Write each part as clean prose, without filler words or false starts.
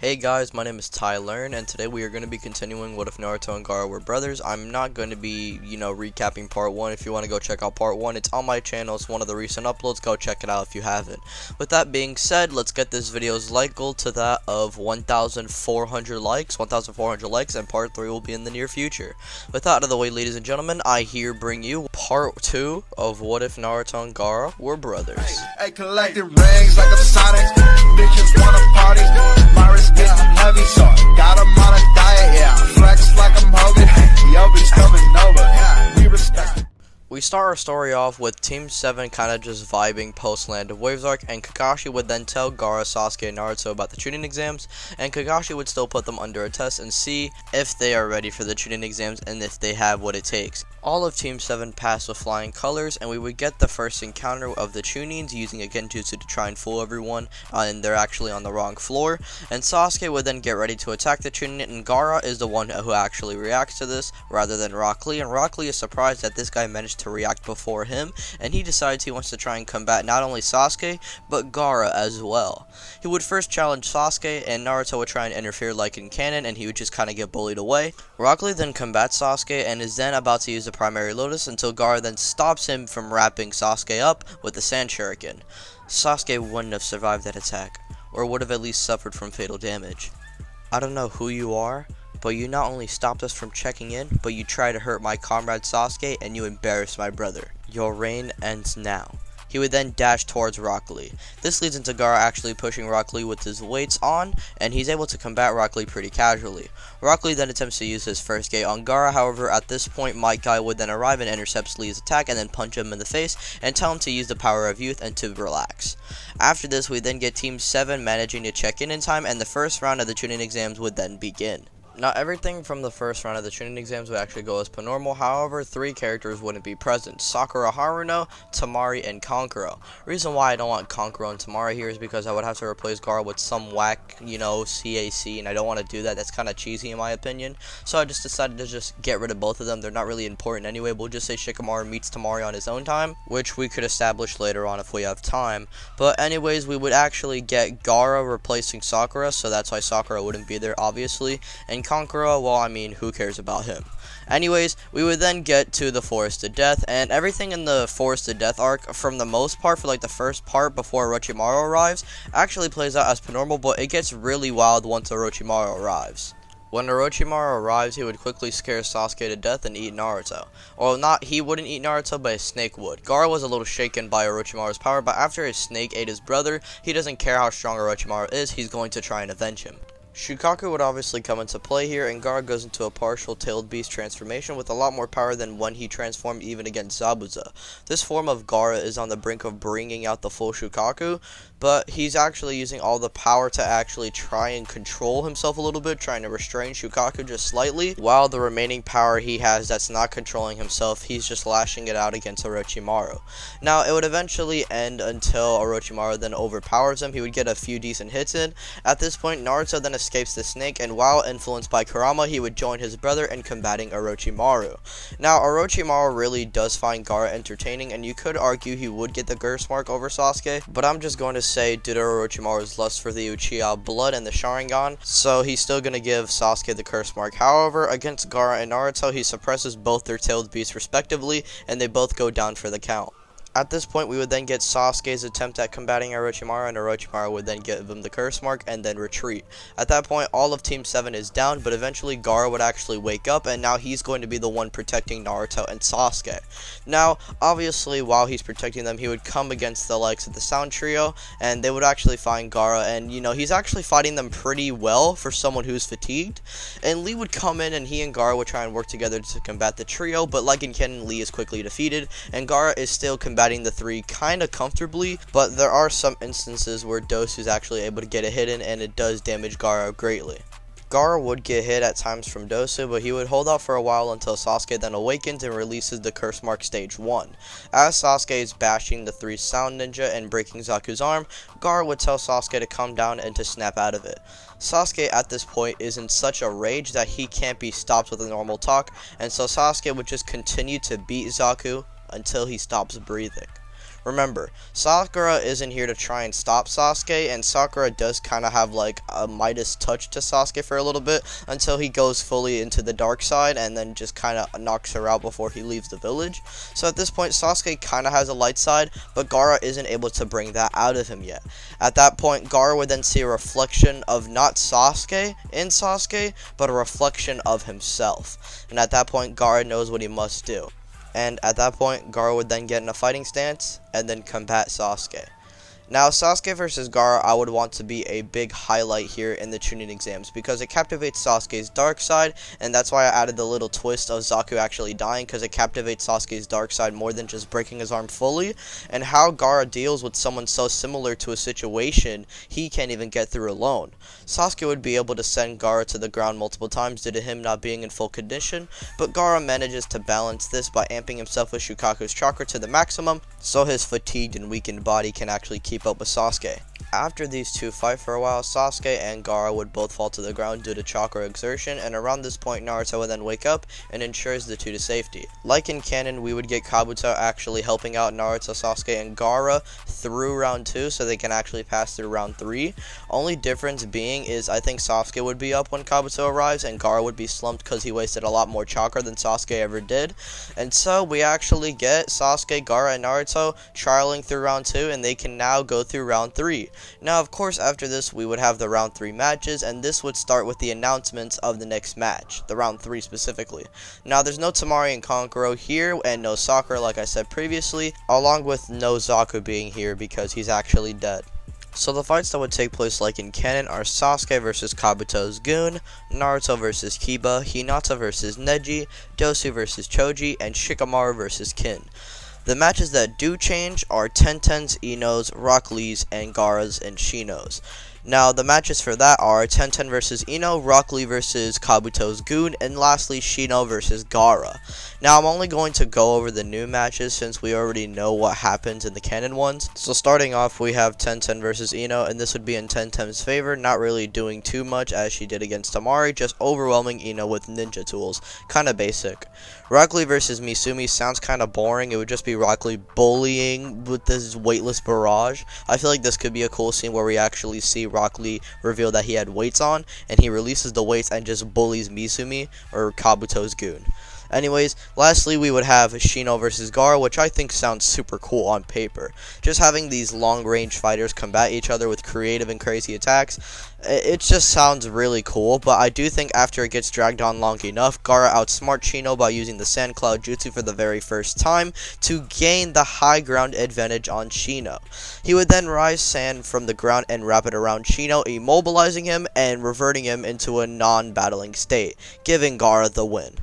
Hey guys, my name is Tyler, and today we are going to be continuing What If Naruto and Gaara Were Brothers. I'm not going to be, recapping part 1. If you want to go check out part 1, it's on my channel. It's one of the recent uploads. Go check it out if you haven't. With that being said, let's get this video's like goal to that of 1,400 likes. 1,400 likes, and part 3 will be in the near future. With that out of the way, ladies and gentlemen, I here bring you part 2 of What If Naruto and Gaara Were Brothers. Hey, collecting rings like a Sonic. Bitches wanna party. My wrist getting heavy, so got 'em on a diet. Yeah, flex like I'm Hogan. Yobi's coming over. Yeah, we respect. We start our story off with Team 7 kind of just vibing post-Land of Waves arc, and Kakashi would then tell Gaara, Sasuke, and Naruto about the Chunin Exams, and Kakashi would still put them under a test and see if they are ready for the Chunin Exams and if they have what it takes. All of Team 7 passed with flying colors, and we would get the first encounter of the Chunins using a genjutsu to try and fool everyone, and they're actually on the wrong floor, and Sasuke would then get ready to attack the Chunin, and Gaara is the one who actually reacts to this, rather than Rock Lee, and Rock Lee is surprised that this guy managed to react before him, and he decides he wants to try and combat not only Sasuke, but Gaara as well. He would first challenge Sasuke, and Naruto would try and interfere like in canon, and he would just kind of get bullied away. Rock Lee then combats Sasuke, and is then about to use the primary lotus until Gaara then stops him from wrapping Sasuke up with the sand shuriken. Sasuke wouldn't have survived that attack, or would have at least suffered from fatal damage. I don't know who you are, but you not only stopped us from checking in, but you tried to hurt my comrade Sasuke, and you embarrassed my brother. Your reign ends now. He would then dash towards Rock Lee. This leads into Gaara actually pushing Rock Lee with his weights on, and he's able to combat Rock Lee pretty casually. Rock Lee then attempts to use his first gate on Gaara, however at this point Might Guy would then arrive and intercepts Lee's attack and then punch him in the face and tell him to use the power of youth and to relax. After this, we then get Team 7 managing to check in time, and the first round of the Chunin Exams would then begin. Not everything from the first round of the Trinity Exams would actually go as per normal, however, 3 characters wouldn't be present: Sakura Haruno, Tamari, and Kankuro. Reason why I don't want Kankuro and Tamari here is because I would have to replace Gaara with some whack, CAC, and I don't want to do that. That's kind of cheesy in my opinion, so I just decided to just get rid of both of them. They're not really important anyway. We'll just say Shikamaru meets Tamari on his own time, which we could establish later on if we have time. But anyways, we would actually get Gaara replacing Sakura, so that's why Sakura wouldn't be there, obviously, and Kankuro, well, I mean, who cares about him? Anyways, we would then get to the Forest of Death, and everything in the Forest of Death arc, from the most part, for like the first part before Orochimaru arrives, actually plays out as per normal, but it gets really wild once Orochimaru arrives. When Orochimaru arrives, he would quickly scare Sasuke to death and eat Naruto. Well, he wouldn't eat Naruto, but his snake would. Gaara was a little shaken by Orochimaru's power, but after his snake ate his brother, he doesn't care how strong Orochimaru is, he's going to try and avenge him. Shukaku would obviously come into play here, and Gaara goes into a partial tailed beast transformation with a lot more power than when he transformed even against Zabuza. This form of Gaara is on the brink of bringing out the full Shukaku, but he's actually using all the power to actually try and control himself a little bit, trying to restrain Shukaku just slightly, while the remaining power he has that's not controlling himself, he's just lashing it out against Orochimaru. Now, it would eventually end until Orochimaru then overpowers him. He would get a few decent hits in. At this point, Naruto then escapes the snake, and while influenced by Kurama, he would join his brother in combating Orochimaru. Now, Orochimaru really does find Gaara entertaining, and you could argue he would get the curse mark over Sasuke, but I'm just going to say due to Orochimaru's lust for the Uchiha blood and the Sharingan, so he's still going to give Sasuke the curse mark. However, against Gaara and Naruto, he suppresses both their tailed beasts respectively, and they both go down for the count. At this point, we would then get Sasuke's attempt at combating Orochimaru, and Orochimaru would then give him the curse mark and then retreat. At that point, all of Team 7 is down, but eventually Gaara would actually wake up, and now he's going to be the one protecting Naruto and Sasuke. Now, obviously, while he's protecting them, he would come against the likes of the Sound Trio, and they would actually find Gaara, and, he's actually fighting them pretty well for someone who's fatigued. And Lee would come in, and he and Gaara would try and work together to combat the trio, but like in canon, Lee is quickly defeated, and Gaara is still combating the 3 kind of comfortably, but there are some instances where Dosu is actually able to get a hit in, and it does damage Gaara greatly. Gaara would get hit at times from Dosu, but he would hold out for a while until Sasuke then awakens and releases the curse mark stage 1. As Sasuke is bashing the 3 sound ninja and breaking Zaku's arm, Gaara would tell Sasuke to calm down and to snap out of it. Sasuke at this point is in such a rage that he can't be stopped with a normal talk, and so Sasuke would just continue to beat Zaku until he stops breathing. Remember, Sakura isn't here to try and stop Sasuke, and Sakura does kind of have like a Midas touch to Sasuke for a little bit until he goes fully into the dark side and then just kind of knocks her out before he leaves the village. So at this point, Sasuke kind of has a light side, but Gaara isn't able to bring that out of him yet. At that point, Gaara would then see a reflection of not Sasuke in Sasuke, but a reflection of himself. And at that point, Gaara knows what he must do. And at that point, Gaara would then get in a fighting stance and then combat Sasuke. Now, Sasuke versus Gaara, I would want to be a big highlight here in the Chunin Exams because it captivates Sasuke's dark side, and that's why I added the little twist of Zaku actually dying, because it captivates Sasuke's dark side more than just breaking his arm fully, and how Gaara deals with someone so similar to a situation he can't even get through alone. Sasuke would be able to send Gaara to the ground multiple times due to him not being in full condition, but Gaara manages to balance this by amping himself with Shukaku's chakra to the maximum, so his fatigued and weakened body can actually keep up with Sasuke. After these two fight for a while, Sasuke and Gaara would both fall to the ground due to chakra exertion, and around this point Naruto would then wake up and ensures the two to safety. Like in canon, we would get Kabuto actually helping out Naruto, Sasuke, and Gaara through round 2 so they can actually pass through round 3. Only difference being is I think Sasuke would be up when Kabuto arrives and Gaara would be slumped because he wasted a lot more chakra than Sasuke ever did. And so we actually get Sasuke, Gaara, and Naruto trialing through round 2, and they can now go through round 3. Now, of course, after this, we would have the round 3 matches, and this would start with the announcements of the next match, the round 3 specifically. Now, there's no Tamari and Kankuro here, and no Sakura, like I said previously, along with no Zaku being here because he's actually dead. So the fights that would take place like in canon are Sasuke versus Kabuto's Goon, Naruto versus Kiba, Hinata versus Neji, Dosu versus Choji, and Shikamaru versus Kin. The matches that do change are Tenten's, Ino's, Rock Lee's, and Gaara's and Shino's. Now, the matches for that are Tenten versus Ino, Rock Lee versus Kabuto's Goon, and lastly, Shino versus Gaara. Now, I'm only going to go over the new matches since we already know what happens in the canon ones. So, starting off, we have Tenten versus Ino, and this would be in Tenten's favor, not really doing too much as she did against Tamari, just overwhelming Ino with ninja tools. Kinda basic. Rock Lee versus Misumi sounds kinda boring. It would just be Rock Lee bullying with this weightless barrage. I feel like this could be a cool scene where we actually see Rock Lee reveal that he had weights on, and he releases the weights and just bullies Misumi, or Kabuto's Goon. Anyways, lastly we would have Shino versus Gaara, which I think sounds super cool on paper. Just having these long-range fighters combat each other with creative and crazy attacks, it just sounds really cool, but I do think after it gets dragged on long enough, Gaara outsmarts Shino by using the Sand Cloud Jutsu for the very first time to gain the high ground advantage on Shino. He would then rise sand from the ground and wrap it around Shino, immobilizing him and reverting him into a non-battling state, giving Gaara the win.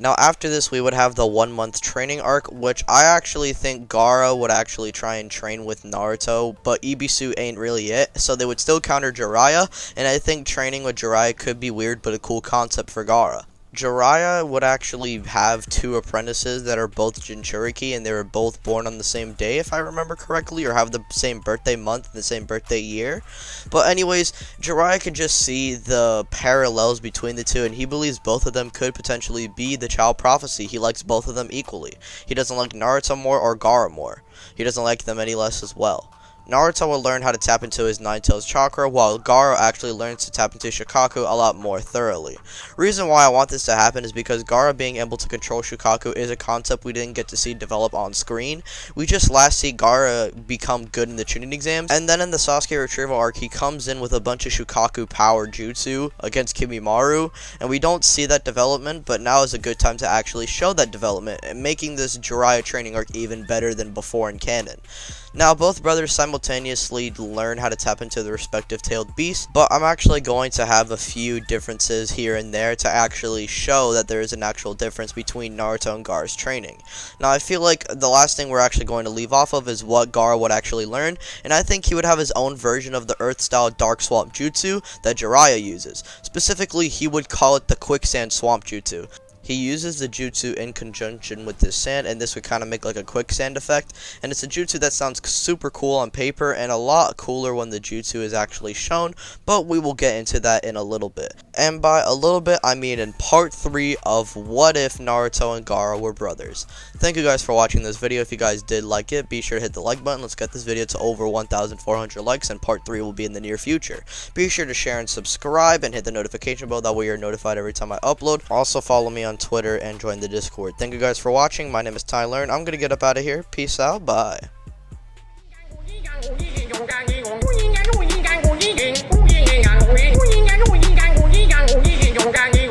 Now, after this, we would have the 1-month training arc, which I actually think Gaara would actually try and train with Naruto, but Ibisu ain't really it, so they would still counter Jiraiya, and I think training with Jiraiya could be weird, but a cool concept for Gaara. Jiraiya would actually have 2 apprentices that are both Jinchuriki, and they were both born on the same day, if I remember correctly, or have the same birthday month and the same birthday year. But anyways, Jiraiya could just see the parallels between the two, and he believes both of them could potentially be the child prophecy. He likes both of them equally. He doesn't like Naruto more or Gaara more. He doesn't like them any less as well. Naruto will learn how to tap into his Nine Tails chakra, while Gaara actually learns to tap into Shukaku a lot more thoroughly. Reason why I want this to happen is because Gaara being able to control Shukaku is a concept we didn't get to see develop on screen. We just last see Gaara become good in the Chunin Exams, and then in the Sasuke retrieval arc, he comes in with a bunch of Shukaku power jutsu against Kimimaro, and we don't see that development, but now is a good time to actually show that development, and making this Jiraiya training arc even better than before in canon. Now, both brothers simultaneously learn how to tap into the respective tailed beasts, but I'm actually going to have a few differences here and there to actually show that there is an actual difference between Naruto and Gaara's training. Now, I feel like the last thing we're actually going to leave off of is what Gaara would actually learn, and I think he would have his own version of the Earth-style Dark Swamp Jutsu that Jiraiya uses. Specifically, he would call it the Quicksand Swamp Jutsu. he uses the jutsu in conjunction with this sand, and this would kind of make like a quicksand effect. And it's a jutsu that sounds super cool on paper and a lot cooler when the jutsu is actually shown, but we will get into that in a little bit. And by a little bit, I mean in part 3 of What If Naruto and Gaara Were Brothers. Thank you guys for watching this video. If you guys did like it, be sure to hit the like button. Let's get this video to over 1,400 likes, and part 3 will be in the near future. Be sure to share and subscribe and hit the notification bell, that way you're notified every time I upload. Also follow me on Twitter and join the Discord. Thank you guys for watching. My name is Tyler, and I'm gonna get up out of here. Peace out. Bye. Gang